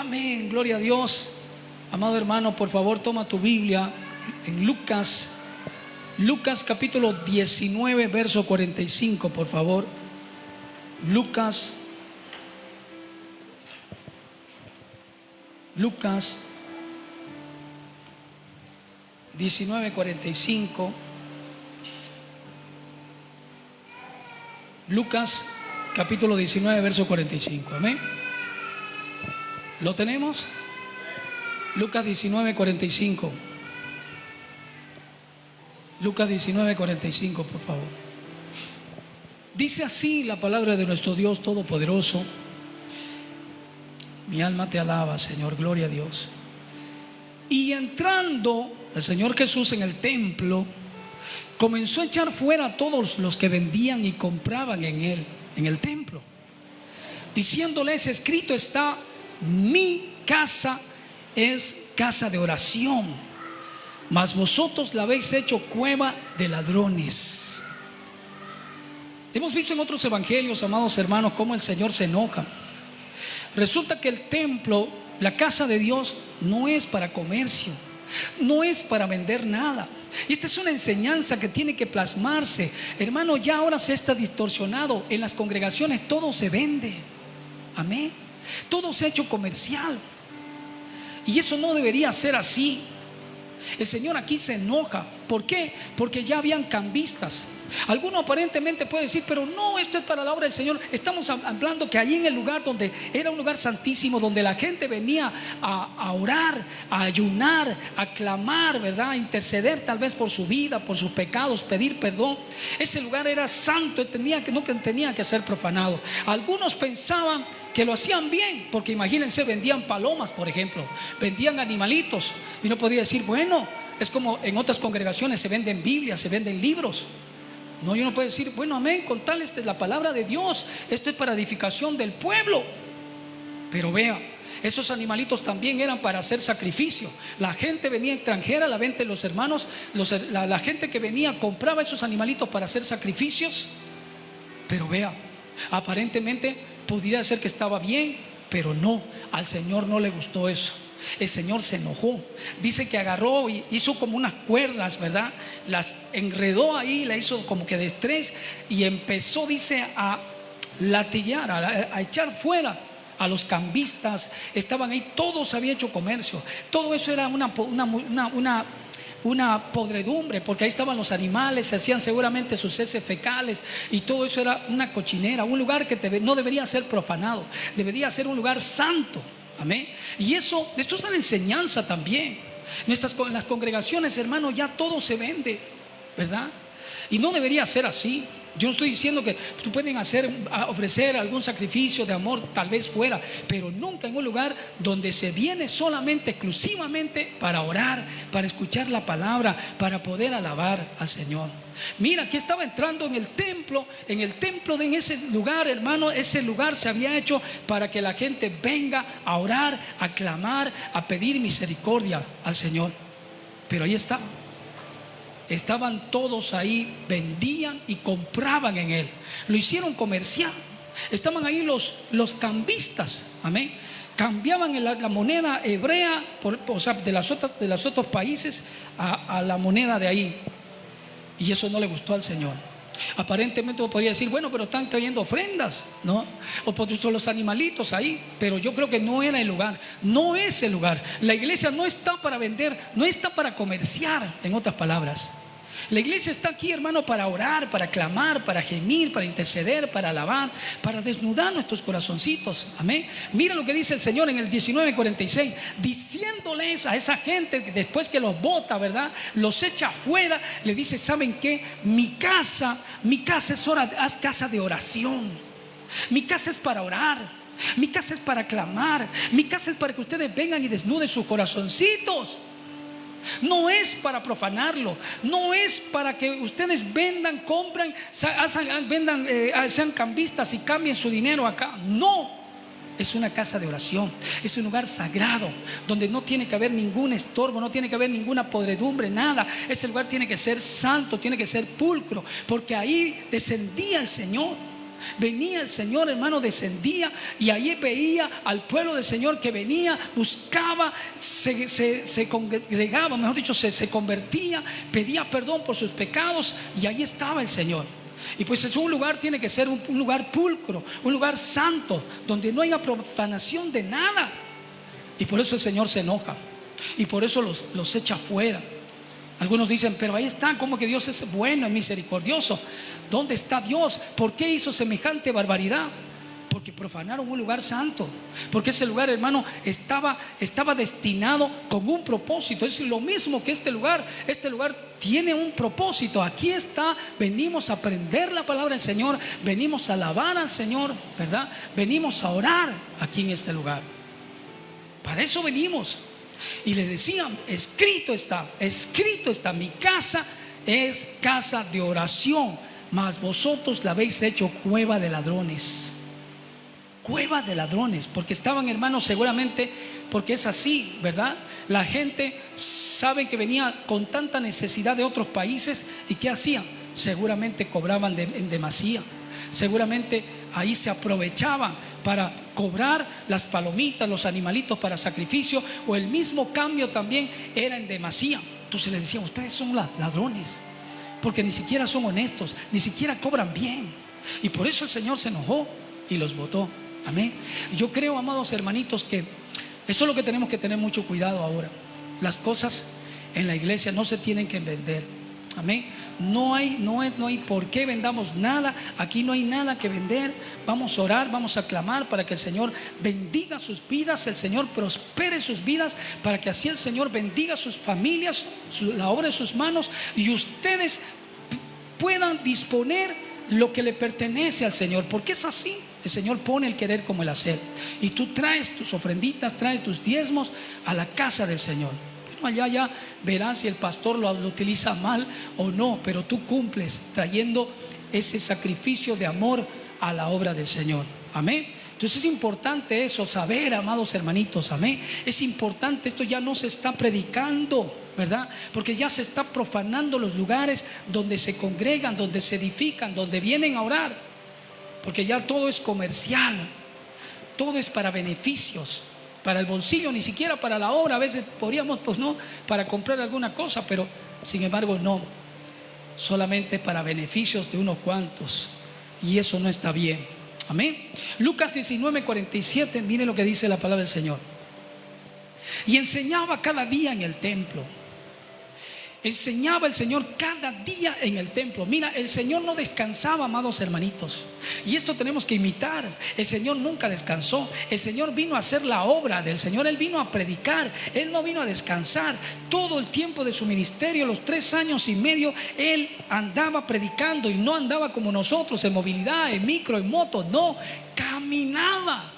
Amén, gloria a Dios. Amado hermano, por favor toma tu Biblia en Lucas capítulo 19 verso 45, por favor. Lucas 19:45. Lucas capítulo 19 verso 45. Amén. ¿Lo tenemos? Lucas 19:45. Lucas 19:45, por favor. Dice así la palabra de nuestro Dios Todopoderoso. Mi alma te alaba, Señor, gloria a Dios. Y entrando el Señor Jesús en el templo, comenzó a echar fuera a todos los que vendían y compraban en él, en el templo, diciéndoles: escrito está, mi casa es casa de oración, mas vosotros la habéis hecho cueva de ladrones. Hemos visto en otros evangelios, amados hermanos, cómo el Señor se enoja. Resulta que el templo, la casa de Dios, no es para comercio, no es para vender nada. Y esta es una enseñanza que tiene que plasmarse. Hermano, ya ahora se está distorsionado. En las congregaciones todo se vende. Amén. Todo se ha hecho comercial. Y eso no debería ser así. El Señor aquí se enoja. ¿Por qué? Porque ya habían cambistas. Alguno aparentemente puede decir: pero no, esto es para la obra del Señor. Estamos hablando que allí en el lugar donde era un lugar santísimo, donde la gente venía a orar, a ayunar, a clamar, ¿verdad? A interceder tal vez por su vida, por sus pecados, pedir perdón. Ese lugar era santo, no tenía que ser profanado. Algunos pensaban que lo hacían bien, porque imagínense, vendían palomas, por ejemplo, vendían animalitos. Y uno podría decir: bueno, es como en otras congregaciones se venden Biblias, se venden libros. No, yo no puedo decir: bueno, amén, con tal es la palabra de Dios, esto es para edificación del pueblo. Pero vea, esos animalitos también eran para hacer sacrificio. La gente venía extranjera, la venta de los hermanos, la gente que venía compraba esos animalitos para hacer sacrificios. Pero vea, aparentemente pudiera ser que estaba bien, pero no, al Señor no le gustó eso. El Señor se enojó. Dice que agarró y hizo como unas cuerdas, ¿verdad? Las enredó ahí, la hizo como que de estrés, y empezó, dice, a latillar, a echar fuera a los cambistas. Estaban ahí, todos habían hecho comercio. Todo eso era una podredumbre, porque ahí estaban los animales, se hacían seguramente sus heces fecales, y todo eso era una cochinera, un lugar que no debería ser profanado, debería ser un lugar santo. Amén. Y esto es una enseñanza también. En las congregaciones, hermano, ya todo se vende, ¿verdad? Y no debería ser así. Yo no estoy diciendo que tú pueden ofrecer algún sacrificio de amor, tal vez fuera, pero nunca en un lugar donde se viene solamente, exclusivamente para orar, para escuchar la palabra, para poder alabar al Señor. Mira, aquí estaba entrando en el templo en ese lugar, hermano. Ese lugar se había hecho para que la gente venga a orar, a clamar, a pedir misericordia al Señor. Pero ahí estaban todos ahí, vendían y compraban en él. Lo hicieron comercial. Estaban ahí los cambistas. Amén. Cambiaban la moneda hebrea, o sea, de los otros países a la moneda de ahí. Y eso no le gustó al Señor. Aparentemente uno podría decir: bueno, pero están trayendo ofrendas, ¿no? O por son los animalitos ahí. Pero yo creo que no era el lugar. No es el lugar. La iglesia no está para vender, no está para comerciar, en otras palabras. La iglesia está aquí, hermano, para orar, para clamar, para gemir, para interceder, para alabar, para desnudar nuestros corazoncitos. Amén. Mira lo que dice el Señor en el 19:46, diciéndoles a esa gente, después que los bota, ¿verdad?, los echa afuera, le dice: ¿saben qué? Mi casa es casa de oración. Mi casa es para orar. Mi casa es para clamar. Mi casa es para que ustedes vengan y desnuden sus corazoncitos. No es para profanarlo, no es para que ustedes vendan, compren, sean cambistas y cambien su dinero acá. No, es una casa de oración, es un lugar sagrado donde no tiene que haber ningún estorbo, no tiene que haber ninguna podredumbre, nada. Ese lugar tiene que ser santo, tiene que ser pulcro, porque ahí descendía el Señor. Venía el Señor, hermano, descendía y ahí veía al pueblo del Señor que venía, buscaba, se congregaba, mejor dicho, se convertía, pedía perdón por sus pecados y ahí estaba el Señor. Y pues un lugar tiene que ser un lugar pulcro, un lugar santo, donde no haya profanación de nada. Y por eso el Señor se enoja y por eso los echa fuera. Algunos dicen, pero ahí está, como que Dios es bueno y misericordioso. ¿Dónde está Dios? ¿Por qué hizo semejante barbaridad? Porque profanaron un lugar santo. Porque ese lugar, hermano, estaba destinado con un propósito. Es lo mismo que este lugar. Este lugar tiene un propósito. Aquí está, venimos a aprender la palabra del Señor, venimos a alabar al Señor, ¿verdad? Venimos a orar aquí en este lugar. Para eso venimos. Y le decían, escrito está, mi casa es casa de oración, mas vosotros la habéis hecho cueva de ladrones. Cueva de ladrones, porque estaban, hermanos, seguramente, porque es así, ¿verdad? La gente sabe que venía con tanta necesidad de otros países, ¿y qué hacían? Seguramente cobraban en demasía. Seguramente ahí se aprovechaban para cobrar las palomitas, los animalitos para sacrificio, o el mismo cambio también era en demasía. Entonces les decían, ustedes son ladrones, porque ni siquiera son honestos, ni siquiera cobran bien. Y por eso el Señor se enojó y los botó. Amén. Yo creo, amados hermanitos, que eso es lo que tenemos que tener mucho cuidado ahora. Las cosas en la iglesia no se tienen que vender. Amén. No hay por qué vendamos nada. Aquí no hay nada que vender. Vamos a orar, vamos a clamar para que el Señor bendiga sus vidas, el Señor prospere sus vidas, para que así el Señor bendiga sus familias, la obra de sus manos, y ustedes puedan disponer lo que le pertenece al Señor, porque es así. El Señor pone el querer como el hacer, y tú traes tus ofrenditas, traes tus diezmos a la casa del Señor. Allá ya verás si el pastor lo utiliza mal o no, pero tú cumples trayendo ese sacrificio de amor a la obra del Señor. Amén. Entonces es importante eso, saber, amados hermanitos. Amén. Es importante, esto ya no se está predicando, ¿verdad? Porque ya se está profanando los lugares donde se congregan, donde se edifican, donde vienen a orar, porque ya todo es comercial, todo es para beneficios, para el bolsillo, ni siquiera para la obra. A veces podríamos, pues no, para comprar alguna cosa, pero sin embargo no, solamente para beneficios de unos cuantos, y eso no está bien. Amén. Lucas 19:47, mire lo que dice la palabra del Señor. Y enseñaba cada día en el templo. Enseñaba el Señor cada día en el templo. Mira, el Señor no descansaba, amados hermanitos, y esto tenemos que imitar. El Señor nunca descansó. El Señor vino a hacer la obra del Señor. Él vino a predicar. Él no vino a descansar. Todo el tiempo de su ministerio, los 3 años y medio, Él andaba predicando, y no andaba como nosotros en movilidad, en micro, en moto. No, caminaba.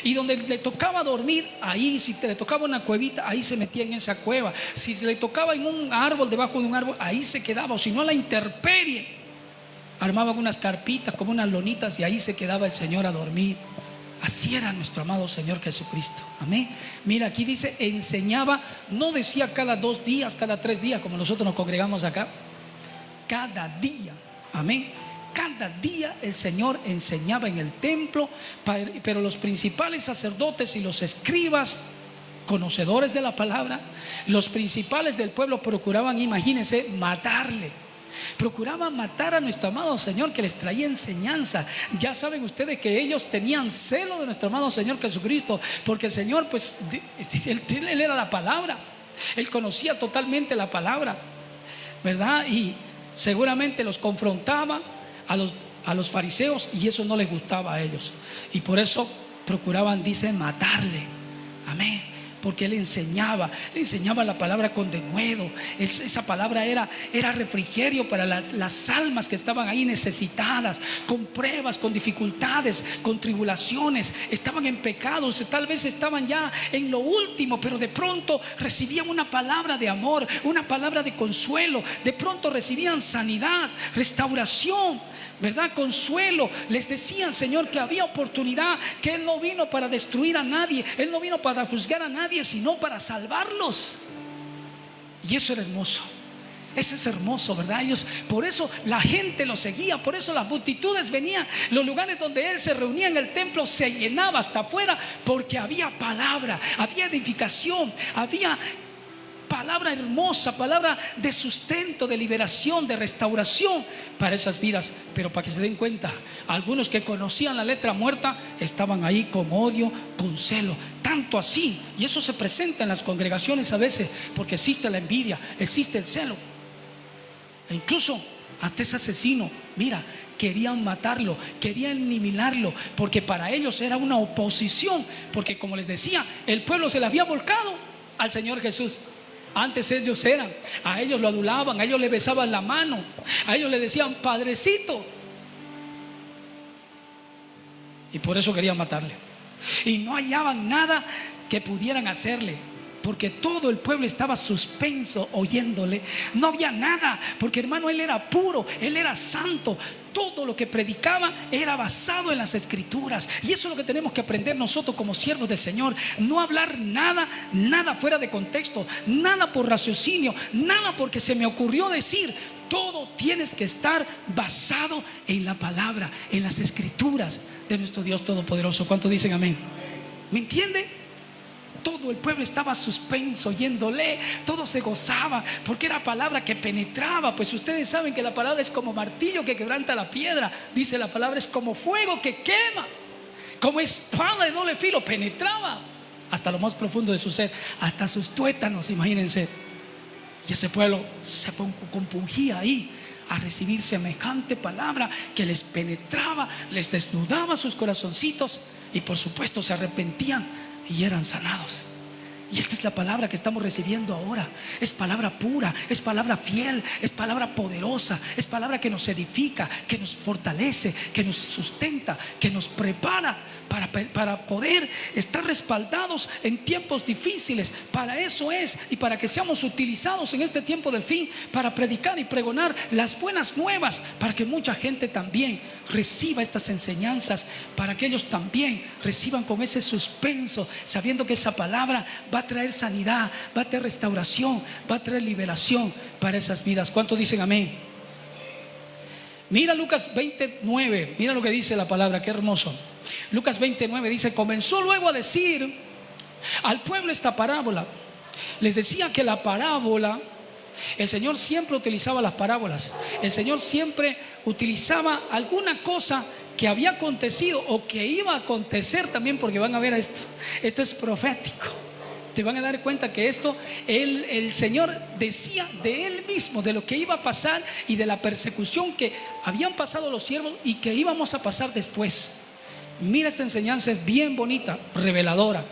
Y donde le tocaba dormir, ahí, si le tocaba una cuevita, ahí se metía en esa cueva. Si le tocaba en un árbol, debajo de un árbol, ahí se quedaba. O si no, a la intemperie, armaban unas carpitas como unas lonitas, y ahí se quedaba el Señor a dormir. Así era nuestro amado Señor Jesucristo. Amén. Mira, aquí dice, enseñaba. No decía cada 2 días, cada 3 días, como nosotros nos congregamos acá. Cada día. Amén. Cada día el Señor enseñaba en el templo, pero los principales sacerdotes y los escribas, conocedores de la palabra, los principales del pueblo, procuraban, imagínense, matarle. Procuraban matar a nuestro amado Señor, que les traía enseñanza. Ya saben ustedes que ellos tenían celo de nuestro amado Señor Jesucristo, porque el Señor, pues, él era la palabra. Él conocía totalmente la palabra, ¿verdad? Y seguramente los confrontaba a los fariseos, y eso no les gustaba a ellos, y por eso procuraban, dice, matarle. Amén. Porque él enseñaba la palabra con denuedo. Esa palabra era refrigerio para las almas que estaban ahí necesitadas, con pruebas, con dificultades, con tribulaciones. Estaban en pecados, tal vez estaban ya en lo último, pero de pronto recibían una palabra de amor, una palabra de consuelo. De pronto recibían sanidad, restauración, ¿verdad? Consuelo. Les decían, Señor, que había oportunidad, que Él no vino para destruir a nadie, Él no vino para juzgar a nadie, sino para salvarlos. Y eso era hermoso. Eso es hermoso, ¿verdad? Ellos, por eso la gente lo seguía, por eso las multitudes venían. Los lugares donde él se reunía en el templo se llenaba hasta afuera, porque había palabra, había edificación, había palabra hermosa, palabra de sustento, de liberación, de restauración para esas vidas. Pero para que se den cuenta, algunos que conocían la letra muerta estaban ahí con odio, con celo, tanto así, y eso se presenta en las congregaciones a veces, porque existe la envidia, existe el celo. E incluso hasta ese asesino, mira, querían matarlo, querían eliminarlo, porque para ellos era una oposición, porque como les decía, el pueblo se le había volcado al Señor Jesús. Antes ellos eran, a ellos lo adulaban, a ellos le besaban la mano, a ellos le decían Padrecito, y por eso querían matarle. Y no hallaban nada que pudieran hacerle, porque todo el pueblo estaba suspenso oyéndole. No había nada, porque hermano, él era puro, él era santo. Todo lo que predicaba era basado en las escrituras. Y eso es lo que tenemos que aprender nosotros como siervos del Señor. No hablar nada fuera de contexto, nada por raciocinio, nada porque se me ocurrió decir. Todo tienes que estar basado en la palabra, en las escrituras de nuestro Dios Todopoderoso. ¿Cuántos dicen amén? ¿Me entiende? Todo el pueblo estaba suspenso oyéndole, todo se gozaba, porque era palabra que penetraba. Pues ustedes saben que la palabra es como martillo que quebranta la piedra. Dice la palabra, es como fuego que quema, como espada de doble filo, penetraba hasta lo más profundo de su ser, hasta sus tuétanos, imagínense. Y ese pueblo se compungía ahí a recibir semejante palabra que les penetraba, les desnudaba sus corazoncitos, y por supuesto se arrepentían y eran sanados. Y esta es la palabra que estamos recibiendo ahora. Es palabra pura, es palabra fiel, es palabra poderosa, es palabra que nos edifica, que nos fortalece, que nos sustenta, que nos prepara para poder estar respaldados en tiempos difíciles. Para eso es, y para que seamos utilizados en este tiempo del fin, para predicar y pregonar las buenas nuevas, para que mucha gente también reciba estas enseñanzas, para que ellos también reciban con ese suspenso, sabiendo que esa palabra va a traer sanidad, va a traer restauración, va a traer liberación para esas vidas. ¿Cuántos dicen amén? Mira Lucas 29, mira lo que dice la palabra, qué hermoso. Lucas 29 dice: comenzó luego a decir al pueblo esta parábola. Les decía que la parábola, el Señor siempre utilizaba las parábolas. El Señor siempre utilizaba alguna cosa que había acontecido o que iba a acontecer también, porque van a ver esto es profético. Te van a dar cuenta que esto el Señor decía de Él mismo, de lo que iba a pasar y de la persecución que habían pasado los siervos y que íbamos a pasar después. Mira, esta enseñanza es bien bonita, reveladora.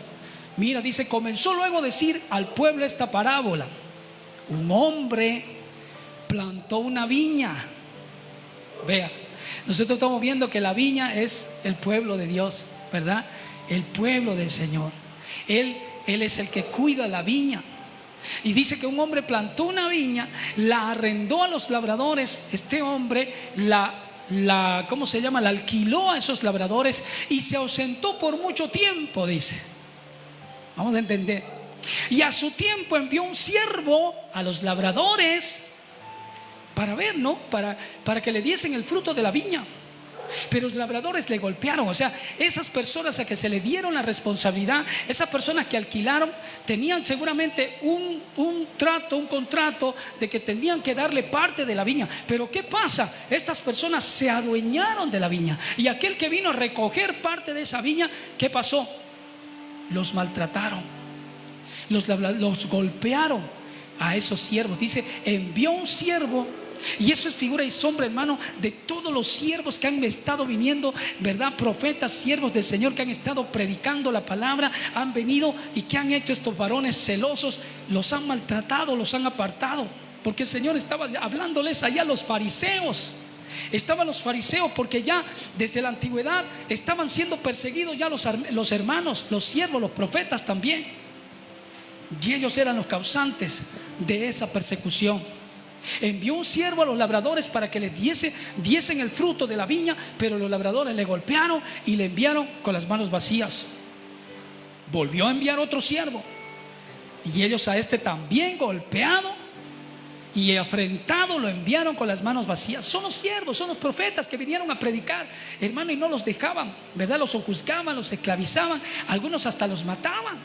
Mira, dice: comenzó luego a decir al pueblo esta parábola. Un hombre plantó una viña. Vea, nosotros estamos viendo que la viña es el pueblo de Dios, ¿verdad? El pueblo del Señor. Él es el que cuida la viña. Y dice que un hombre plantó una viña, la arrendó a los labradores. Este hombre ¿cómo se llama? La alquiló a esos labradores y se ausentó por mucho tiempo, dice. Vamos a entender. Y a su tiempo envió un siervo a los labradores para ver, ¿no? Para que le diesen el fruto de la viña. Pero los labradores le golpearon. O sea, esas personas a que se le dieron la responsabilidad, esas personas que alquilaron, tenían seguramente un contrato de que tenían que darle parte de la viña. Pero ¿qué pasa? Estas personas se adueñaron de la viña. Y aquel que vino a recoger parte de esa viña, ¿qué pasó? Los maltrataron, los golpearon a esos siervos. Dice, envió un siervo. Y eso es figura y sombra, hermano, de todos los siervos que han estado viniendo, ¿verdad? Profetas, siervos del Señor que han estado predicando la palabra, han venido y que han hecho estos varones celosos, los han maltratado, los han apartado. Porque el Señor estaba hablándoles allá a los fariseos. Estaban los fariseos porque ya desde la antigüedad estaban siendo perseguidos ya los hermanos, los siervos, los profetas también. Y ellos eran los causantes de esa persecución. Envió un siervo a los labradores para que les diesen el fruto de la viña, pero los labradores le golpearon y le enviaron con las manos vacías. Volvió a enviar otro siervo y ellos a este también golpeado y afrentado lo enviaron con las manos vacías. Son los siervos, son los profetas que vinieron a predicar, hermano, y no los dejaban, ¿verdad? Los juzgaban, los esclavizaban, algunos hasta los mataban.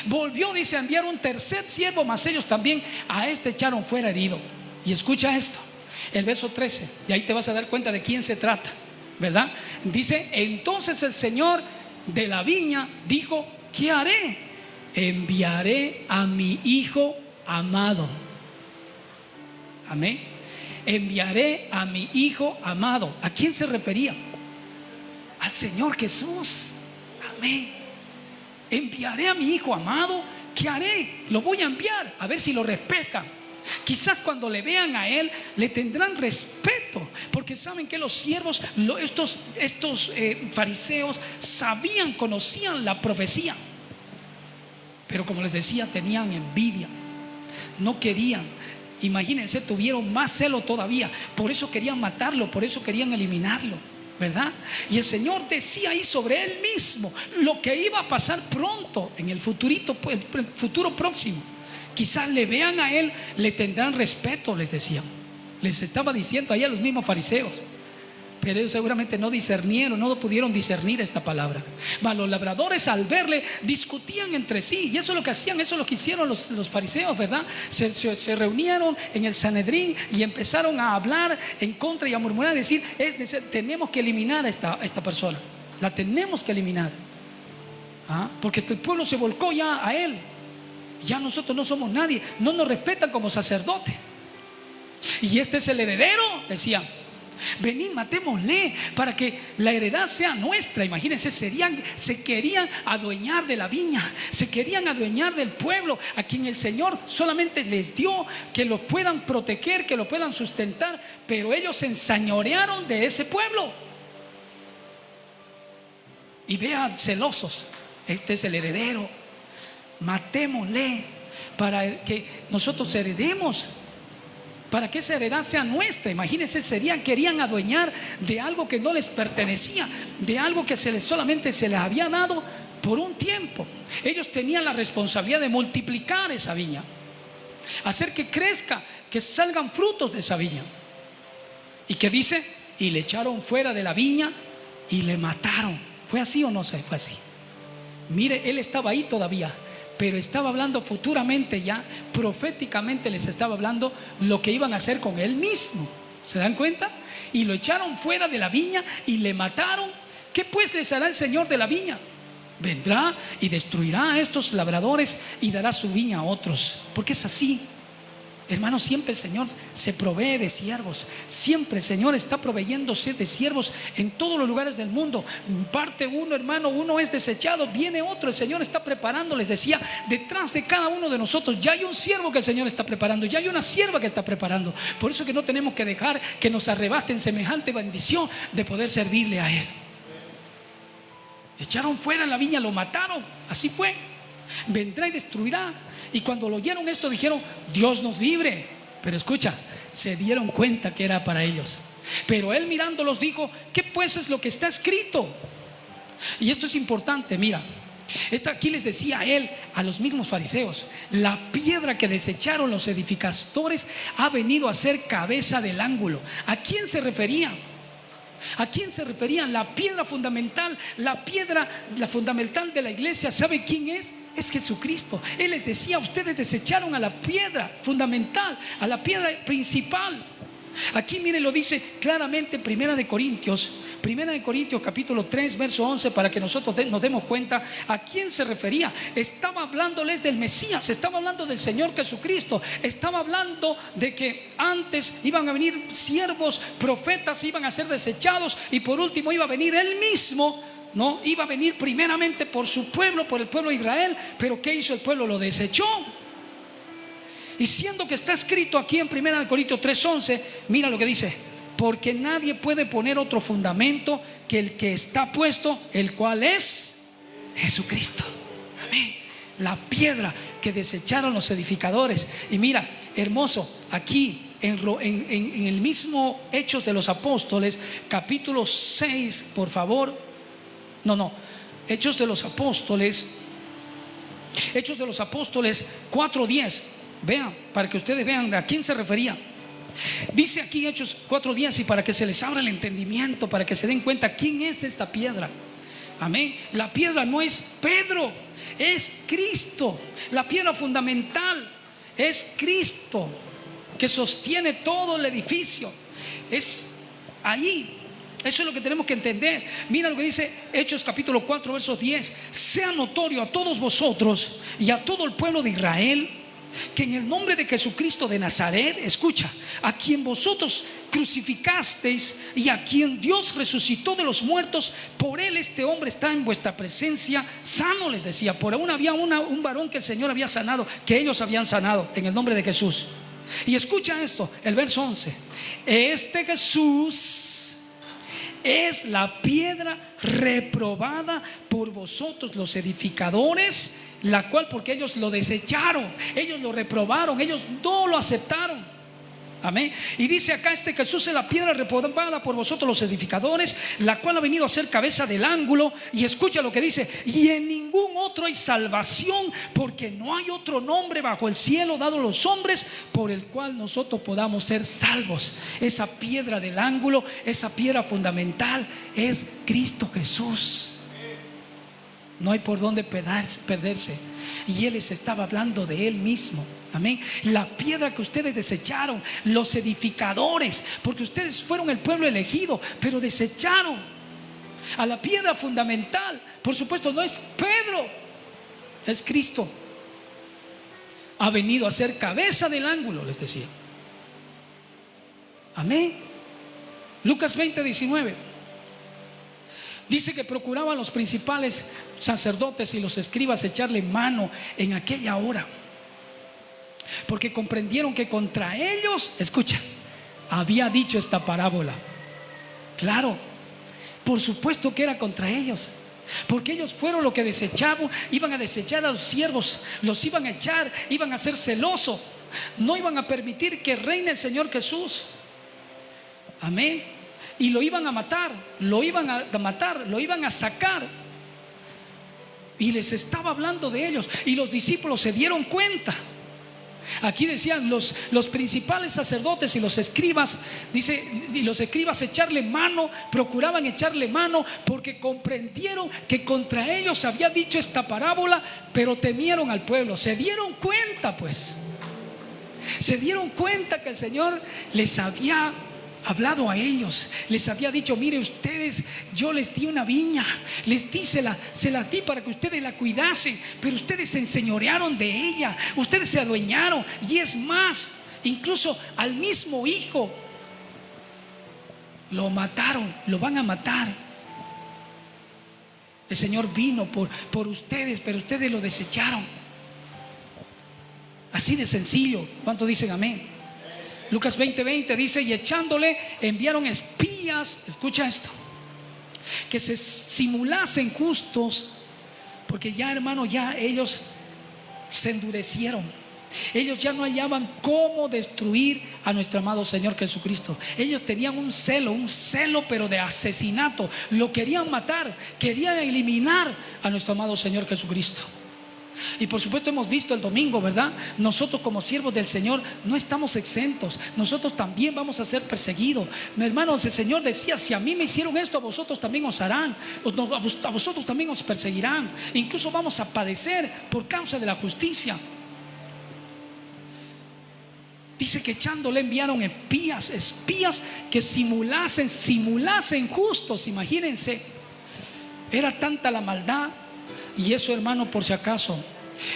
Volvió, dice, a enviar un tercer siervo, mas ellos también a este echaron fuera herido. Y escucha esto, el verso 13, y ahí te vas a dar cuenta de quién se trata, ¿verdad? Dice: entonces el Señor de la viña dijo: ¿qué haré? Enviaré a mi hijo amado. Amén. Enviaré a mi hijo amado. ¿A quién se refería? Al Señor Jesús. Amén. Enviaré a mi hijo amado. ¿Qué haré? Lo voy a enviar, a ver si lo respetan. Quizás cuando le vean a él le tendrán respeto, porque saben que los siervos, estos fariseos sabían, conocían la profecía, pero como les decía, tenían envidia, no querían. Imagínense, tuvieron más celo todavía, por eso querían matarlo, por eso querían eliminarlo, ¿verdad? Y el Señor decía ahí sobre él mismo lo que iba a pasar pronto, en el futuro próximo. Quizás le vean a él, le tendrán respeto, les decía. Les estaba diciendo ahí a los mismos fariseos, pero ellos seguramente no discernieron, no pudieron discernir esta palabra. Mas los labradores, al verle, discutían entre sí. Y eso es lo que hacían, eso es lo que hicieron los fariseos, ¿verdad? Se reunieron en el Sanedrín y empezaron a hablar en contra y a murmurar, a decir: tenemos que eliminar a esta persona, la tenemos que eliminar, porque el pueblo se volcó ya a él. Ya nosotros no somos nadie, no nos respetan como sacerdote. Y este es el heredero, decían. Venid, matémosle para que la heredad sea nuestra. Imagínense, se querían adueñar de la viña, se querían adueñar del pueblo, a quien el Señor solamente les dio que lo puedan proteger, que lo puedan sustentar, pero ellos se ensañorearon de ese pueblo. Y vean, celosos, este es el heredero, matémosle para que nosotros heredemos, para que esa heredad sea nuestra. Imagínense, querían adueñar de algo que no les pertenecía, de algo que solamente se les había dado por un tiempo. Ellos tenían la responsabilidad de multiplicar esa viña, hacer que crezca, que salgan frutos de esa viña. ¿Y qué dice? Y le echaron fuera de la viña y le mataron. ¿Fue así o no fue así? Mire, él estaba ahí todavía, pero estaba hablando futuramente, ya proféticamente les estaba hablando lo que iban a hacer con él mismo. ¿Se dan cuenta? Y lo echaron fuera de la viña y le mataron. ¿Qué pues les hará el Señor de la viña? Vendrá y destruirá a estos labradores y dará su viña a otros. Porque es así, hermanos, siempre el Señor se provee de siervos. Siempre el Señor está proveyéndose de siervos en todos los lugares del mundo. Parte uno, hermano, uno es desechado, viene otro. El Señor está preparando, les decía, detrás de cada uno de nosotros ya hay un siervo que el Señor está preparando, ya hay una sierva que está preparando. Por eso que no tenemos que dejar que nos arrebaten semejante bendición de poder servirle a Él. Echaron fuera la viña, lo mataron, así fue. Vendrá y destruirá. Y cuando lo oyeron esto dijeron: Dios nos libre. Pero escucha, se dieron cuenta que era para ellos. Pero él mirándolos dijo: ¿qué pues es lo que está escrito? Y esto es importante, mira. Aquí les decía él a los mismos fariseos: la piedra que desecharon los edificadores ha venido a ser cabeza del ángulo. ¿A quién se refería? ¿A quién se referían? La piedra fundamental, la fundamental de la iglesia, ¿sabe quién es? Es Jesucristo. Él les decía: ustedes desecharon a la piedra fundamental, a la piedra principal. Aquí mire, lo dice claramente en Primera de Corintios capítulo 3 verso 11, para que nosotros nos demos cuenta a quién se refería. Estaba hablándoles del Mesías, estaba hablando del Señor Jesucristo, estaba hablando de que antes iban a venir siervos, profetas, iban a ser desechados, y por último iba a venir Él mismo. No, iba a venir primeramente por su pueblo, por el pueblo de Israel. Pero ¿qué hizo el pueblo? Lo desechó. Y siendo que está escrito aquí en 1 Corintios 3:11, mira lo que dice: porque nadie puede poner otro fundamento que el que está puesto, el cual es Jesucristo. Amén. La piedra que desecharon los edificadores. Y mira, hermoso, aquí en el mismo Hechos de los Apóstoles, capítulo 6, por favor. Hechos de los Apóstoles 4:10. Vean, para que ustedes vean a quién se refería. Dice aquí Hechos 4:10, y para que se les abra el entendimiento, para que se den cuenta quién es esta piedra. Amén. La piedra no es Pedro, es Cristo. La piedra fundamental es Cristo, que sostiene todo el edificio. Es ahí. Eso es lo que tenemos que entender. Mira lo que dice Hechos capítulo 4 versos 10. Sea notorio a todos vosotros y a todo el pueblo de Israel que en el nombre de Jesucristo de Nazaret, escucha, a quien vosotros crucificasteis y a quien Dios resucitó de los muertos, por él este hombre está en vuestra presencia sano, les decía. Por aún había un varón que el Señor había sanado, que ellos habían sanado en el nombre de Jesús. Y escucha esto, el verso 11. Este Jesús es la piedra reprobada por vosotros los edificadores, la cual, porque ellos lo desecharon, ellos lo reprobaron, ellos no lo aceptaron. Amén. Y dice acá, este Jesús es la piedra reprobada por vosotros los edificadores, la cual ha venido a ser cabeza del ángulo. Y escucha lo que dice: y en ningún otro hay salvación, porque no hay otro nombre bajo el cielo dado a los hombres por el cual nosotros podamos ser salvos. Esa piedra del ángulo, esa piedra fundamental es Cristo Jesús. No hay por dónde perderse. Y Él les estaba hablando de Él mismo. Amén. La piedra que ustedes desecharon, los edificadores, porque ustedes fueron el pueblo elegido, pero desecharon a la piedra fundamental. Por supuesto, no es Pedro, es Cristo. Ha venido a ser cabeza del ángulo, les decía. Amén. Lucas 20:19 dice que procuraban los principales sacerdotes y los escribas echarle mano en aquella hora, porque comprendieron que contra ellos, escucha, había dicho esta parábola. Claro, por supuesto que era contra ellos, porque ellos fueron los que desechaban, iban a desechar a los siervos, los iban a echar, iban a ser celosos, no iban a permitir que reine el Señor Jesús. Amén. Y lo iban a matar, lo iban a sacar. Y les estaba hablando de ellos, y los discípulos se dieron cuenta. Aquí decían los principales sacerdotes y los escribas, dice, y los escribas echarle mano, procuraban echarle mano, porque comprendieron que contra ellos había dicho esta parábola, pero temieron al pueblo. Se dieron cuenta, pues, se dieron cuenta que el Señor les había hablado a ellos, les había dicho: mire ustedes, yo les di una viña, les di, se la di para que ustedes la cuidasen, pero ustedes se enseñorearon de ella, ustedes se adueñaron, y es más, incluso al mismo hijo lo mataron, lo van a matar. El Señor vino por ustedes, pero ustedes lo desecharon. Así de sencillo. ¿Cuántos dicen amén? Lucas 20:20 dice: y echándole enviaron espías, escucha esto, que se simulasen justos, porque ya, hermano, ya ellos se endurecieron. Ellos ya no hallaban cómo destruir a nuestro amado Señor Jesucristo. Ellos tenían un celo pero de asesinato. Lo querían matar, querían eliminar a nuestro amado Señor Jesucristo. Y por supuesto hemos visto el domingo, ¿verdad? Nosotros como siervos del Señor no estamos exentos. Nosotros también vamos a ser perseguidos. Mi hermano, el Señor decía: si a mí me hicieron esto, a vosotros también os harán, a vosotros también os perseguirán. Incluso vamos a padecer por causa de la justicia. Dice que echándole enviaron espías que simulasen justos. Imagínense, era tanta la maldad. Y eso, hermano, por si acaso,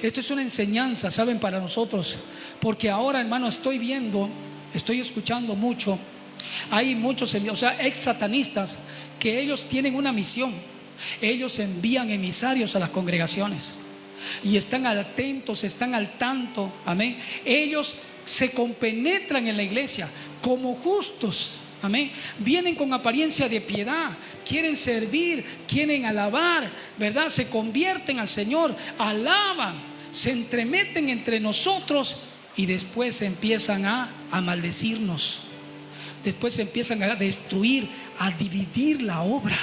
esto es una enseñanza, ¿saben? Para nosotros, porque ahora, hermano, estoy escuchando mucho. Hay muchos, ex satanistas, que ellos tienen una misión. Ellos envían emisarios a las congregaciones y están atentos, están al tanto. Amén. Ellos se compenetran en la iglesia como justos. Amén. Vienen con apariencia de piedad, quieren servir, quieren alabar, ¿verdad? Se convierten al Señor, alaban, se entremeten entre nosotros y después empiezan a maldecirnos. Después empiezan a destruir, a dividir la obra.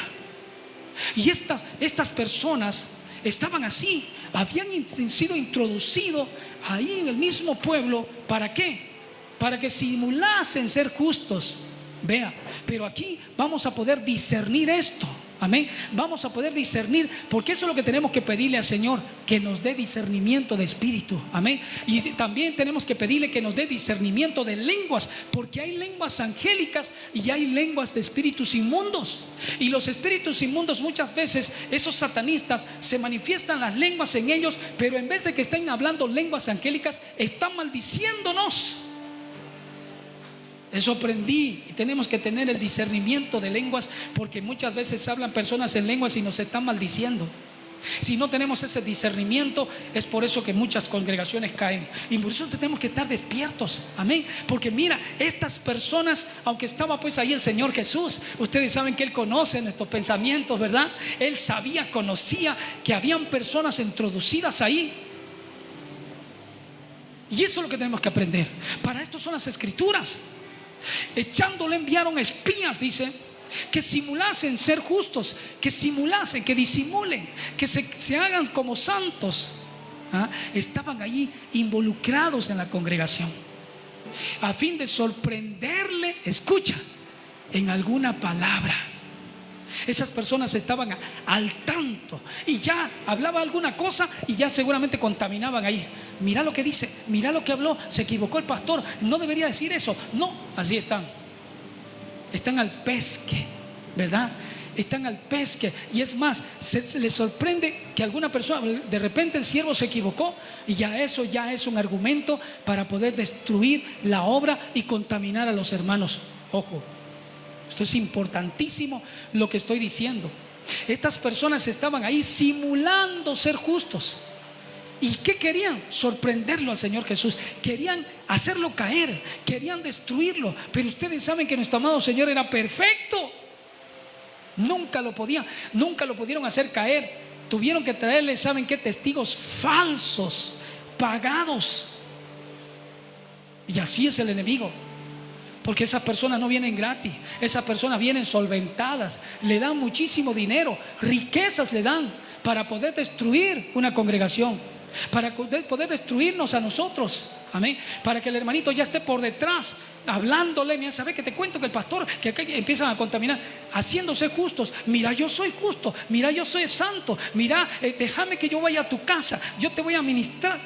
Y estas personas estaban así. habían sido introducidos ahí en el mismo pueblo. ¿Para qué? Para que simulasen ser justos. Vea, pero aquí vamos a poder discernir esto. Amén. Vamos a poder discernir, porque eso es lo que tenemos que pedirle al Señor, que nos dé discernimiento de espíritu. Amén. Y también tenemos que pedirle que nos dé discernimiento de lenguas, porque hay lenguas angélicas y hay lenguas de espíritus inmundos. Y los espíritus inmundos, muchas veces esos satanistas, se manifiestan las lenguas en ellos, pero en vez de que estén hablando lenguas angélicas, están maldiciéndonos. Eso aprendí, y tenemos que tener el discernimiento de lenguas, porque muchas veces hablan personas en lenguas y nos están maldiciendo. Si no tenemos ese discernimiento, es por eso que muchas congregaciones caen. Y por eso tenemos que estar despiertos. Amén. Porque mira, estas personas, aunque estaba pues ahí el Señor Jesús, ustedes saben que Él conoce nuestros pensamientos, ¿verdad? Él sabía, conocía que habían personas introducidas ahí. Y eso es lo que tenemos que aprender. Para esto son las Escrituras. Echándole enviaron espías, dice, que simulasen ser justos, que simulasen, que disimulen, que se hagan como santos. Estaban allí involucrados en la congregación a fin de sorprenderle, escucha, en alguna palabra. Esas personas estaban al tanto y ya hablaba alguna cosa y ya seguramente contaminaban ahí. Mira lo que dice, mira lo que habló, se equivocó el pastor, no debería decir eso. No, así están al pesque, ¿verdad? Están al pesque. Y es más, se les sorprende que alguna persona, de repente el siervo se equivocó, y eso ya es un argumento para poder destruir la obra y contaminar a los hermanos. Ojo, esto es importantísimo lo que estoy diciendo. Estas personas estaban ahí simulando ser justos. ¿Y qué querían? Sorprenderlo al Señor Jesús. Querían hacerlo caer, querían destruirlo. Pero ustedes saben que nuestro amado Señor era perfecto. Nunca lo pudieron hacer caer. Tuvieron que traerle, ¿saben qué? Testigos falsos, pagados. Y así es el enemigo. Porque esas personas no vienen gratis, esas personas vienen solventadas, le dan muchísimo dinero, riquezas le dan para poder destruir una congregación, para poder destruirnos a nosotros. Amén. Para que el hermanito ya esté por detrás hablándole, mira, ¿sabes que te cuento que el pastor, que acá empiezan a contaminar, haciéndose justos? Mira, yo soy justo, mira, yo soy santo, mira, déjame que yo vaya a tu casa, yo te voy a ministrar.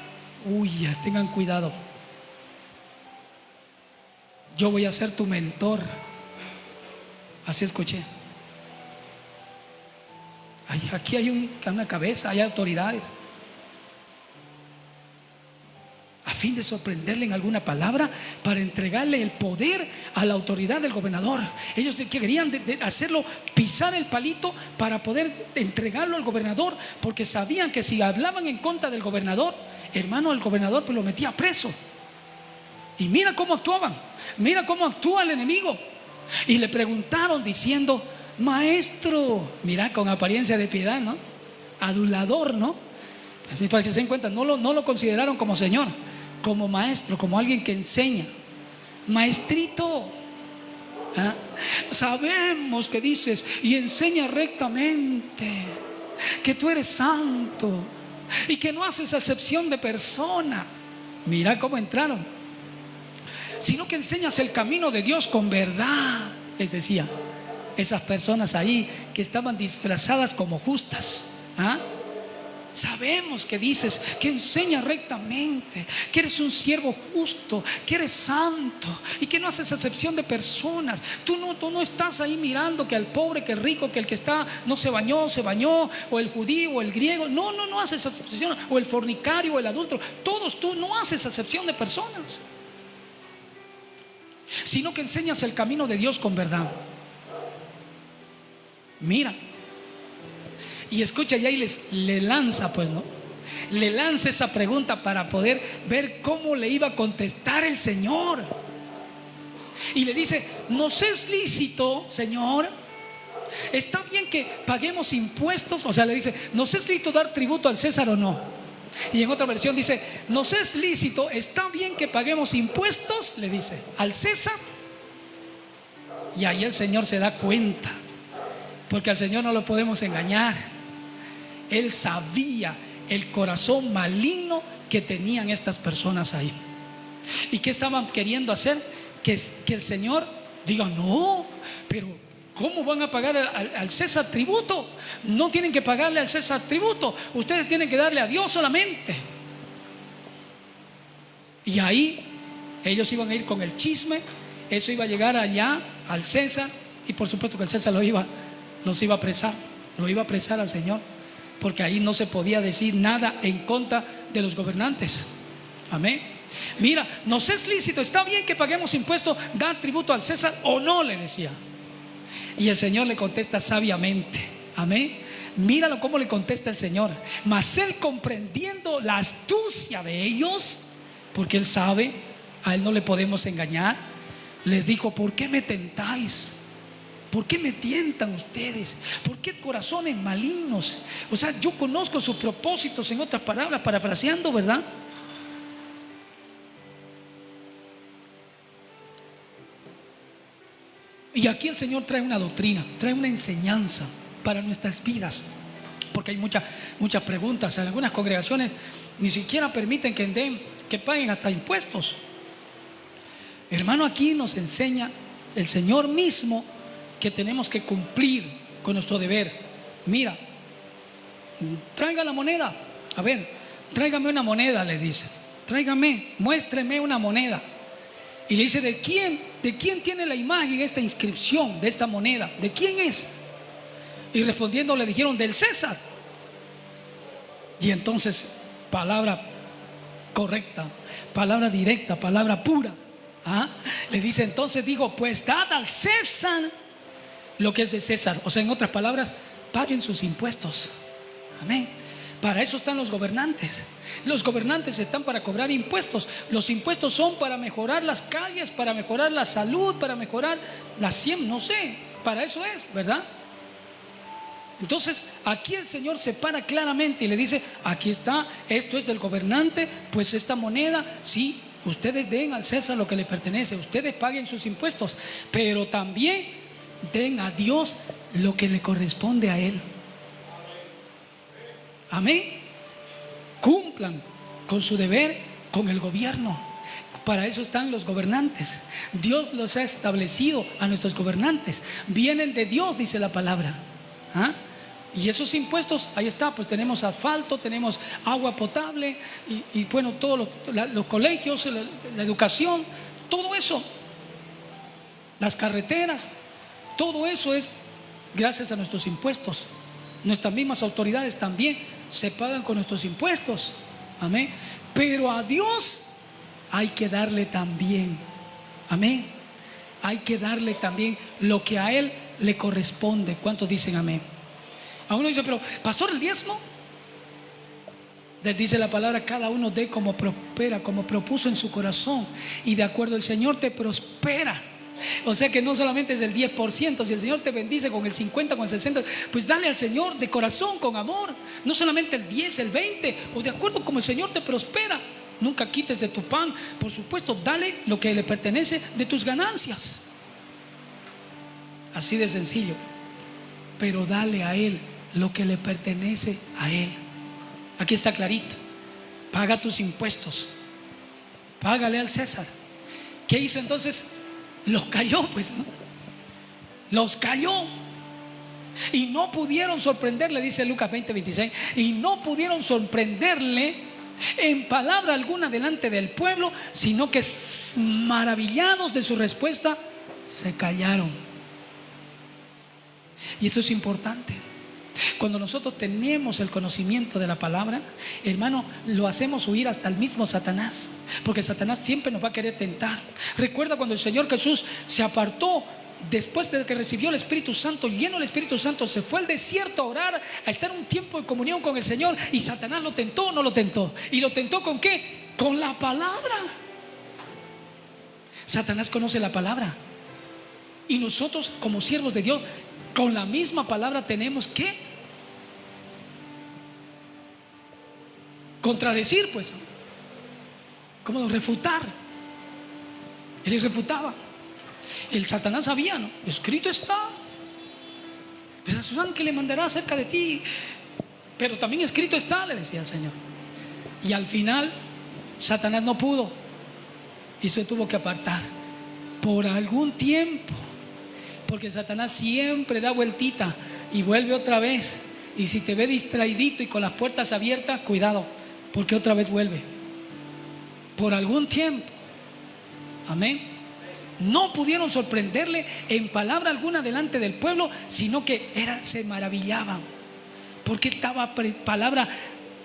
Uy, ya, tengan cuidado. Yo voy a ser tu mentor. Así escuché. Aquí hay una cabeza, hay autoridades. A fin de sorprenderle en alguna palabra, para entregarle el poder a la autoridad del gobernador. Ellos querían hacerlo pisar el palito para poder entregarlo al gobernador, porque sabían que si hablaban en contra del gobernador, hermano, el gobernador pues lo metía preso. Y mira cómo actuaban, mira cómo actúa el enemigo. Y le preguntaron diciendo: maestro, mira, con apariencia de piedad, ¿no? Adulador, ¿no? Para que se den cuenta, no lo consideraron como señor, como maestro, como alguien que enseña. Maestrito, sabemos que dices y enseña rectamente, que tú eres santo y que no haces acepción de persona. Mira cómo entraron. Sino que enseñas el camino de Dios con verdad, les decía. Esas personas ahí que estaban disfrazadas como justas. Sabemos que dices, que enseñas rectamente, que eres un siervo justo, que eres santo y que no haces acepción de personas. Tú no estás ahí mirando que al pobre, que el rico, que el que está no se bañó, o el judío, o el griego. No haces acepción, o el fornicario, o el adúltero. Todos tú no haces acepción de personas, sino que enseñas el camino de Dios con verdad. Mira, y escucha, y ahí le lanza, pues, ¿no? Le lanza esa pregunta para poder ver cómo le iba a contestar el Señor. Y le dice: ¿nos es lícito, Señor? ¿Está bien que paguemos impuestos? O sea, le dice: ¿nos es lícito dar tributo al César o no? Y en otra versión dice: ¿nos es lícito, está bien que paguemos impuestos? Le dice, al César. Y ahí el Señor se da cuenta, porque al Señor no lo podemos engañar. Él sabía el corazón maligno que tenían estas personas ahí. ¿Y qué estaban queriendo hacer? Que el Señor diga: no, pero ¿cómo van a pagar al César tributo? No tienen que pagarle al César tributo, ustedes tienen que darle a Dios solamente. Y ahí ellos iban a ir con el chisme, eso iba a llegar allá al César, y por supuesto que el César los iba a apresar, lo iba a apresar al Señor, porque ahí no se podía decir nada en contra de los gobernantes. Amén. Mira, nos es lícito, está bien que paguemos impuestos, dar tributo al César o no, le decía. Y el Señor le contesta sabiamente. Amén. Míralo cómo le contesta el Señor. Mas Él, comprendiendo la astucia de ellos, porque Él sabe, a Él no le podemos engañar, les dijo: ¿por qué me tentáis? ¿Por qué me tientan ustedes? ¿Por qué corazones malignos? O sea, yo conozco sus propósitos, en otras palabras, parafraseando, ¿verdad? Y aquí el Señor trae una doctrina, trae una enseñanza para nuestras vidas, porque hay muchas preguntas. En algunas congregaciones ni siquiera permiten que paguen hasta impuestos. Hermano, aquí nos enseña el Señor mismo que tenemos que cumplir con nuestro deber. Mira, traiga la moneda. A ver, tráigame una moneda, le dice. Tráigame, muéstreme una moneda. Y le dice: ¿de quién tiene la imagen, esta inscripción de esta moneda? ¿De quién es? Y respondiendo le dijeron: del César. Y entonces, palabra correcta, palabra directa, palabra pura, le dice: entonces digo, pues dad al César lo que es de César. O sea, en otras palabras, paguen sus impuestos. Amén. Para eso están los gobernantes. Los gobernantes están para cobrar impuestos. Los impuestos son para mejorar las calles, para mejorar la salud, para mejorar la siembra, no sé, para eso es, ¿verdad? Entonces aquí el Señor separa claramente y le dice: aquí está, esto es del gobernante, pues esta moneda, sí, ustedes den al César lo que le pertenece, ustedes paguen sus impuestos, pero también den a Dios lo que le corresponde a Él. Amén. Cumplan con su deber con el gobierno. Para eso están los gobernantes. Dios los ha establecido a nuestros gobernantes. Vienen de Dios, dice la palabra. Y esos impuestos, ahí está, pues tenemos asfalto, tenemos agua potable y bueno, todos los colegios, la educación, todo eso, las carreteras, todo eso es gracias a nuestros impuestos. Nuestras mismas autoridades también se pagan con nuestros impuestos. Amén. Pero a Dios hay que darle también. Amén. Hay que darle también lo que a Él le corresponde. ¿Cuántos dicen amén? A uno dice: pero pastor, el diezmo. Les dice la palabra: cada uno dé como prospera, como propuso en su corazón, y de acuerdo el Señor te prospera. O sea que no solamente es el 10%. Si el Señor te bendice con el 50, con el 60, pues dale al Señor de corazón, con amor. No solamente el 10, el 20, o de acuerdo como el Señor te prospera. Nunca quites de tu pan. Por supuesto, dale lo que le pertenece de tus ganancias. Así de sencillo. Pero dale a Él lo que le pertenece a Él. Aquí está clarito. Paga tus impuestos. Págale al César. ¿Qué hizo entonces? Los cayó, pues, ¿no? Los cayó. Y no pudieron sorprenderle, dice Lucas 20:26. Y no pudieron sorprenderle en palabra alguna delante del pueblo, sino que maravillados de su respuesta, se callaron. Y eso es importante. Cuando nosotros tenemos el conocimiento de la palabra, hermano, lo hacemos huir hasta el mismo Satanás, porque Satanás siempre nos va a querer tentar. Recuerda cuando el Señor Jesús se apartó después de que recibió el Espíritu Santo, lleno del Espíritu Santo, se fue al desierto a orar, a estar un tiempo de comunión con el Señor, y Satanás lo tentó o no lo tentó. ¿Y lo tentó con qué? Con la palabra. Satanás conoce la palabra, y nosotros como siervos de Dios, con la misma palabra tenemos que contradecir, pues, como refutar. Él les refutaba. El Satanás sabía, ¿no? Escrito está, pues a su ángel le mandará acerca de ti pero también escrito está, le decía el Señor. Y al final Satanás no pudo y se tuvo que apartar por algún tiempo, porque Satanás siempre da vueltita y vuelve otra vez. Y si te ve distraidito y con las puertas abiertas, cuidado, porque otra vez vuelve por algún tiempo. Amén. No pudieron sorprenderle en palabra alguna delante del pueblo, sino que se maravillaban, porque daba palabra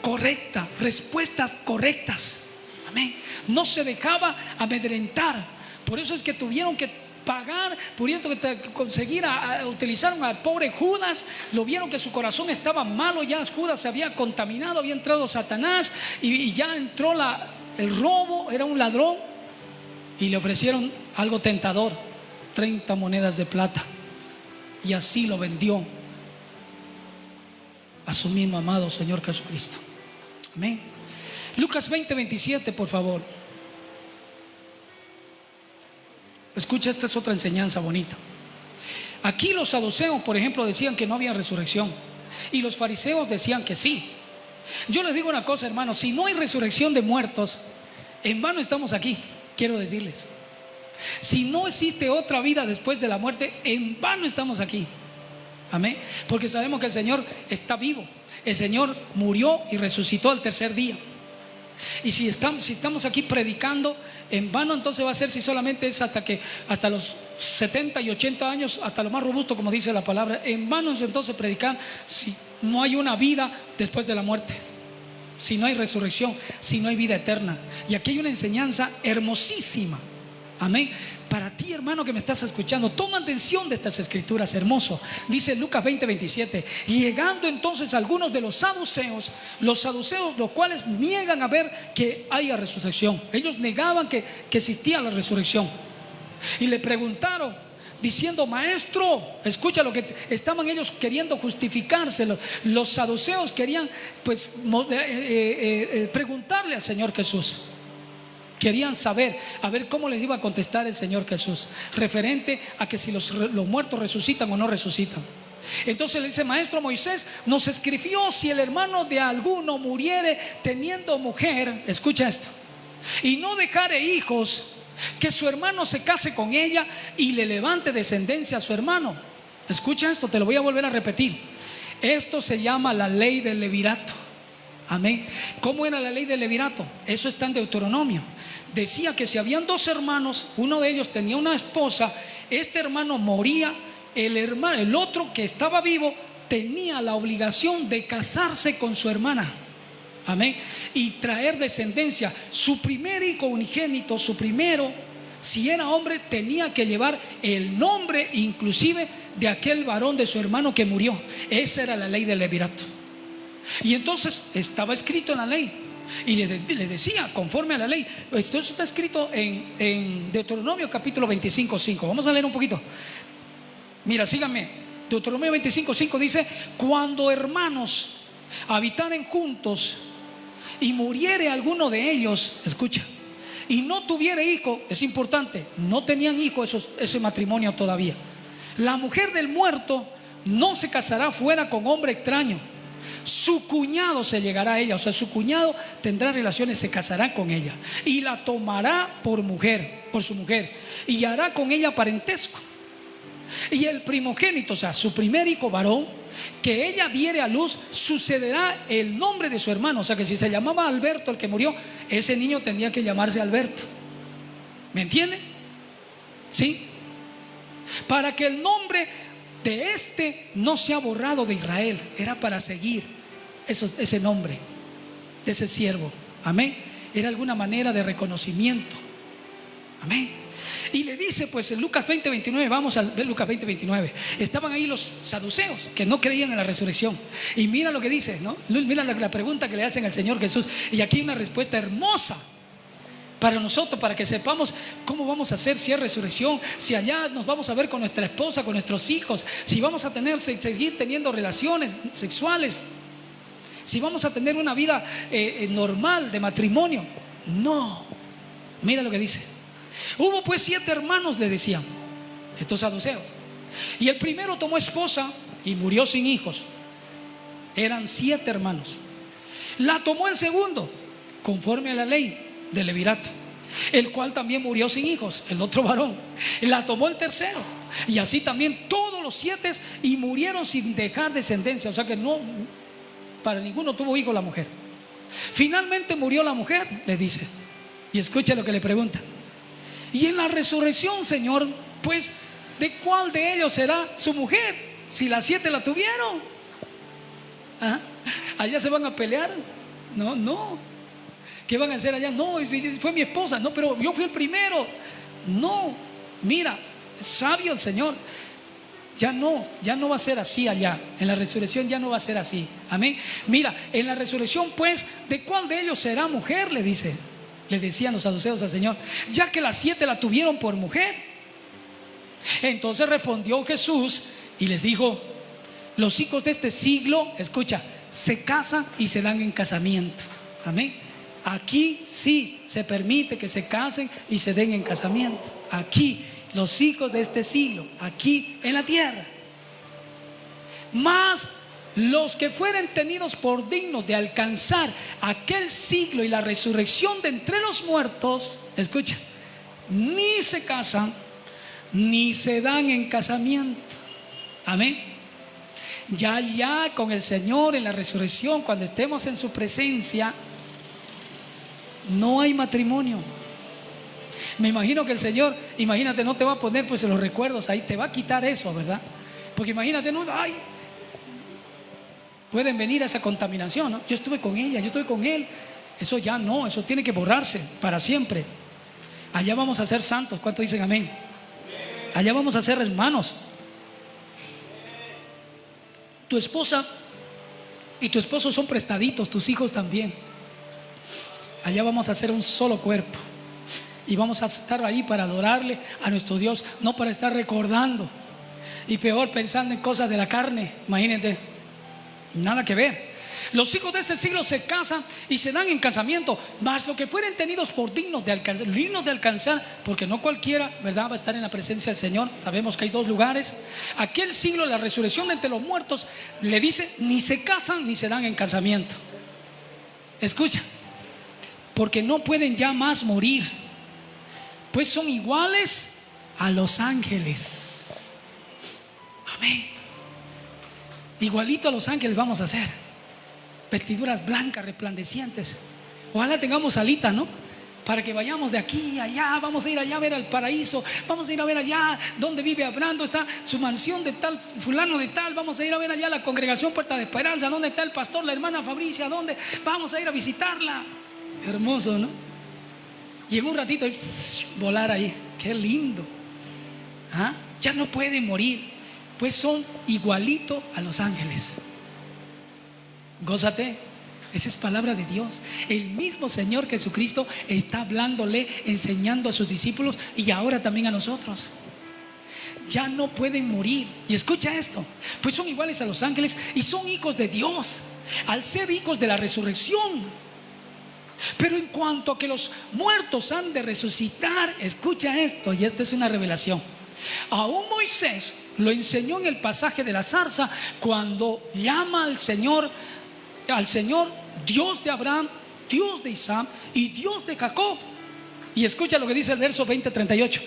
correcta, respuestas correctas. Amén. No se dejaba amedrentar. Por eso es que tuvieron que pagar, pudieron conseguir utilizaron al pobre Judas. Lo vieron que su corazón estaba malo, ya Judas se había contaminado, había entrado Satanás y ya entró el robo, era un ladrón, y le ofrecieron algo tentador, 30 monedas de plata, y así lo vendió a su mismo amado Señor Jesucristo. Amén. Lucas 20:27, por favor. Escucha, esta es otra enseñanza bonita. Aquí los saduceos, por ejemplo, decían que no había resurrección, y los fariseos decían que sí. Yo les digo una cosa, hermanos: si no hay resurrección de muertos, en vano estamos aquí. Quiero decirles, si no existe otra vida después de la muerte, en vano estamos aquí. Amén. Porque sabemos que el Señor está vivo. El Señor murió y resucitó al tercer día. Y si estamos aquí predicando, en vano entonces va a ser si solamente es hasta los 70 y 80 años, hasta lo más robusto, como dice la palabra. En vano es entonces predicar si no hay una vida después de la muerte, si no hay resurrección, si no hay vida eterna. Y aquí hay una enseñanza hermosísima. Amén. Para ti, hermano, que me estás escuchando, toma atención de estas escrituras, hermoso. Dice Lucas 20:27: llegando entonces algunos de los saduceos, los cuales niegan a ver que haya resurrección. Ellos negaban que existía la resurrección. Y le preguntaron diciendo: maestro, escucha lo que estaban ellos queriendo justificarse. Los saduceos querían preguntarle al Señor Jesús. Querían saber, a ver cómo les iba a contestar el Señor Jesús referente a que si los muertos resucitan o no resucitan. Entonces le dice: maestro, Moisés nos escribió, si el hermano de alguno muriere teniendo mujer, escucha esto, y no dejare hijos, que su hermano se case con ella y le levante descendencia a su hermano. Escucha esto, te lo voy a volver a repetir. Esto se llama la ley del levirato. Amén. ¿Cómo era la ley del levirato? Eso está en Deuteronomio. Decía que si habían dos hermanos, uno de ellos tenía una esposa, este hermano moría, el otro que estaba vivo tenía la obligación de casarse con su hermana. Amén. Y traer descendencia. Su primer hijo unigénito, su primero, si era hombre, tenía que llevar el nombre inclusive de aquel varón de su hermano que murió. Esa era la ley del levirato. Y entonces estaba escrito en la ley, y le decía conforme a la ley. Esto está escrito en Deuteronomio capítulo 25:5. Vamos a leer un poquito. Mira, síganme. Deuteronomio 25:5 dice: cuando hermanos habitaren juntos y muriere alguno de ellos, escucha, y no tuviere hijo, es importante, no tenían hijo ese matrimonio todavía, la mujer del muerto no se casará fuera con hombre extraño. Su cuñado se llegará a ella, o sea, su cuñado tendrá relaciones, se casará con ella y la tomará por su mujer, y hará con ella parentesco. Y el primogénito, o sea, su primer hijo varón, que ella diere a luz, sucederá el nombre de su hermano. O sea, que si se llamaba Alberto el que murió, ese niño tendría que llamarse Alberto. ¿Me entienden? ¿Sí? Para que el nombre de este no sea borrado de Israel. Era para seguir ese nombre de ese siervo. Amén. Era alguna manera de reconocimiento. Amén. Y le dice pues en Lucas 20:29, vamos a ver Lucas 20:29. Estaban ahí los saduceos que no creían en la resurrección. Y mira lo que dice, ¿no? Mira la pregunta que le hacen al Señor Jesús. Y aquí hay una respuesta hermosa para nosotros, para que sepamos cómo vamos a hacer si hay resurrección, si allá nos vamos a ver con nuestra esposa, con nuestros hijos, si vamos a seguir teniendo relaciones sexuales, si vamos a tener una vida normal de matrimonio. No, mira lo que dice. Hubo pues 7 hermanos, le decían estos saduceos, y el primero tomó esposa y murió sin hijos. eran 7 hermanos. La tomó el segundo, conforme a la ley del levirato, el cual también murió sin hijos, el otro varón. La tomó el tercero, y así también todos los 7, y murieron sin dejar descendencia. O sea que no, para ninguno tuvo hijo la mujer. Finalmente murió la mujer, le dice, y escucha lo que le pregunta: y en la resurrección, Señor, pues, ¿de cuál de ellos será su mujer? Si las 7 la tuvieron. ¿Ah? ¿Allá se van a pelear? No, no. ¿Qué van a hacer allá? No, fue mi esposa. No, pero yo fui el primero. No, mira, sabio el Señor. Ya no va a ser así allá. En la resurrección ya no va a ser así. Amén. Mira, en la resurrección, pues, ¿de cuál de ellos será mujer? Le dice. Le decían los saduceos al Señor, ya que las 7 la tuvieron por mujer. Entonces respondió Jesús y les dijo: los hijos de este siglo, escucha, se casan y se dan en casamiento. Amén. Aquí sí se permite que se casen y se den en casamiento. Aquí, los hijos de este siglo, aquí en la tierra. Mas los que fueren tenidos por dignos de alcanzar aquel siglo y la resurrección de entre los muertos, escucha, ni se casan ni se dan en casamiento. Amén. Ya con el Señor en la resurrección, cuando estemos en su presencia, no hay matrimonio. Me imagino que el Señor, imagínate, no te va a poner pues en los recuerdos ahí, te va a quitar eso, ¿verdad? Porque imagínate, no, ay, pueden venir a esa contaminación, ¿no? Yo estuve con ella, yo estuve con él. Eso ya no, eso tiene que borrarse para siempre. Allá vamos a ser santos. ¿Cuántos dicen amén? Allá vamos a ser hermanos. Tu esposa y tu esposo son prestaditos, tus hijos también. Allá vamos a ser un solo cuerpo. Y vamos a estar ahí para adorarle a nuestro Dios, no para estar recordando. Y peor, pensando en cosas de la carne. Imagínate, nada que ver. Los hijos de este siglo se casan y se dan en casamiento, mas los que fueren tenidos por dignos de alcanzar, porque no cualquiera, ¿verdad?, va a estar en la presencia del Señor. Sabemos que hay 2 lugares. Aquel siglo, la resurrección de entre los muertos, le dice, ni se casan ni se dan en casamiento. Escucha, porque no pueden ya más morir, pues son iguales a los ángeles. Amén. Igualito a los ángeles vamos a ser. Vestiduras blancas, resplandecientes. Ojalá tengamos alitas, ¿no? Para que vayamos de aquí a allá. Vamos a ir allá a ver al paraíso. Vamos a ir a ver allá donde vive Abraham, donde está su mansión de tal, fulano de tal. Vamos a ir a ver allá la congregación Puerta de Esperanza, donde está el pastor, la hermana Fabricia, donde vamos a ir a visitarla. Hermoso, ¿no? Y en un ratito volar ahí. Qué lindo. ¿Ah? Ya no pueden morir, pues son igualitos a los ángeles. Gózate, esa es palabra de Dios. El mismo Señor Jesucristo está hablándole, enseñando a sus discípulos y ahora también a nosotros. Ya no pueden morir. Y escucha esto, pues son iguales a los ángeles y son hijos de Dios, al ser hijos de la resurrección. Pero en cuanto a que los muertos han de resucitar, escucha esto, y esto es una revelación. Aún Moisés lo enseñó en el pasaje de la zarza, cuando llama al Señor Dios de Abraham, Dios de Isaac y Dios de Jacob. Y escucha lo que dice el verso 20-38: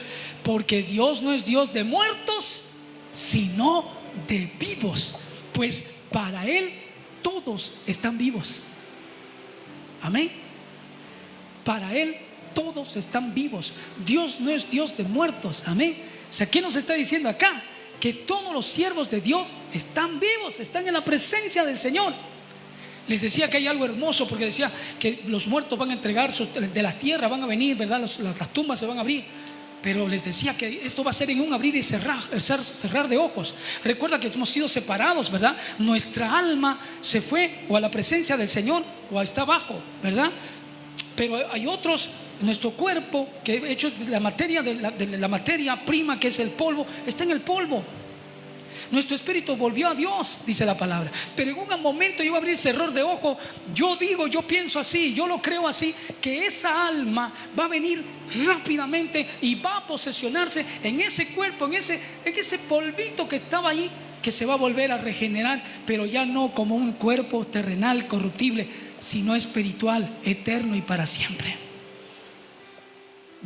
porque Dios no es Dios de muertos, sino de vivos, pues para Él todos están vivos. Amén. Para Él todos están vivos. Dios no es Dios de muertos. Amén. O sea, ¿qué nos está diciendo acá? Que todos los siervos de Dios están vivos, están en la presencia del Señor. Les decía que hay algo hermoso, porque decía que los muertos van a entregar de la tierra, van a venir, ¿verdad? Las tumbas se van a abrir. Pero les decía que esto va a ser en un abrir y cerrar de ojos. Recuerda que hemos sido separados, ¿verdad? Nuestra alma se fue o a la presencia del Señor o está abajo, ¿verdad? Pero hay otros, nuestro cuerpo, que hecho de la materia prima, que es el polvo, está en el polvo. Nuestro espíritu volvió a Dios, dice la palabra. Pero en un momento yo abrí el cerrar de ojo. Yo pienso así, yo lo creo así, que esa alma va a venir rápidamente y va a posesionarse en ese cuerpo, en ese polvito que estaba ahí, que se va a volver a regenerar, pero ya no como un cuerpo terrenal, corruptible, sino espiritual, eterno y para siempre.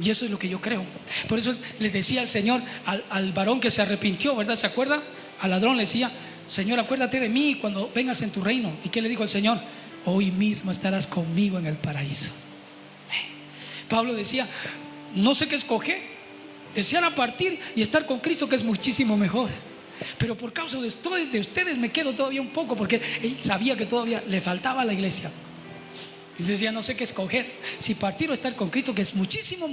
Y eso es lo que yo creo. Por eso le decía al Señor, al varón que se arrepintió, ¿verdad? ¿Se acuerda? Al ladrón le decía: Señor, acuérdate de mí cuando vengas en tu reino. ¿Y qué le dijo el Señor? Hoy mismo estarás conmigo en el paraíso. Pablo decía: no sé qué escoger, desear partir y estar con Cristo, que es muchísimo mejor, pero por causa de ustedes me quedo todavía un poco, porque él sabía que todavía le faltaba a la iglesia. Y decía: no sé qué escoger, si partir o estar con Cristo, que es muchísimo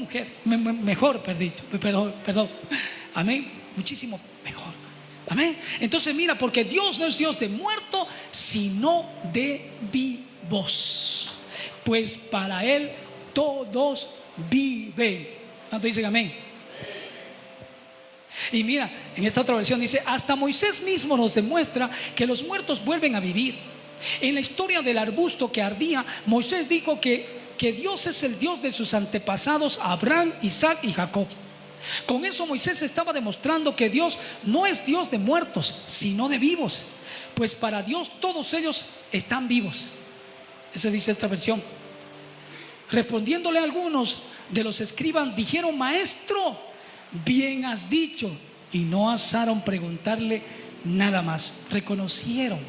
mejor, perdón, amén, muchísimo mejor, amén. Entonces mira, porque Dios no es Dios de muertos, sino de vivos, pues para Él todos viven. ¿Cuánto dicen amén? Y mira, en esta otra versión dice: hasta Moisés mismo nos demuestra que los muertos vuelven a vivir. En la historia del arbusto que ardía, Moisés dijo que Dios es el Dios de sus antepasados Abraham, Isaac y Jacob. Con eso Moisés estaba demostrando que Dios no es Dios de muertos, sino de vivos, pues para Dios todos ellos están vivos. Eso dice esta versión. Respondiéndole a algunos de los escribas, dijeron: Maestro, bien has dicho. Y no osaron preguntarle nada más. Reconocieron,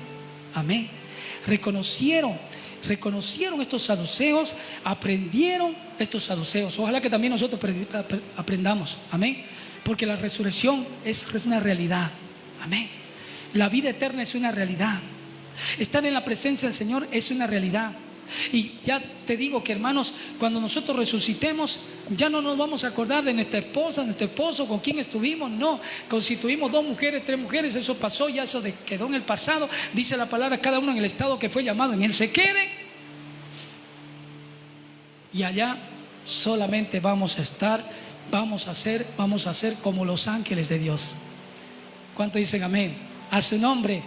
amén, reconocieron estos saduceos, aprendieron estos saduceos. Ojalá que también nosotros aprendamos, amén, porque la resurrección es una realidad, amén. La vida eterna es una realidad. Estar en la presencia del Señor es una realidad. Y ya te digo que, hermanos, cuando nosotros resucitemos, ya no nos vamos a acordar de nuestra esposa, de nuestro esposo, con quién estuvimos. No, constituimos 2 mujeres, 3 mujeres, eso pasó, ya eso quedó en el pasado. Dice la palabra: cada uno en el estado que fue llamado, en él se quede. Y allá solamente vamos a estar, vamos a ser como los ángeles de Dios. ¿Cuánto dicen amén? A su nombre,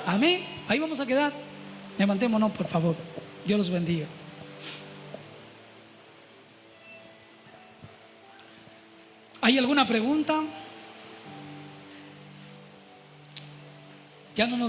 amén. Ahí vamos a quedar. Levantémonos, por favor. Dios los bendiga. ¿Hay alguna pregunta? Ya no nos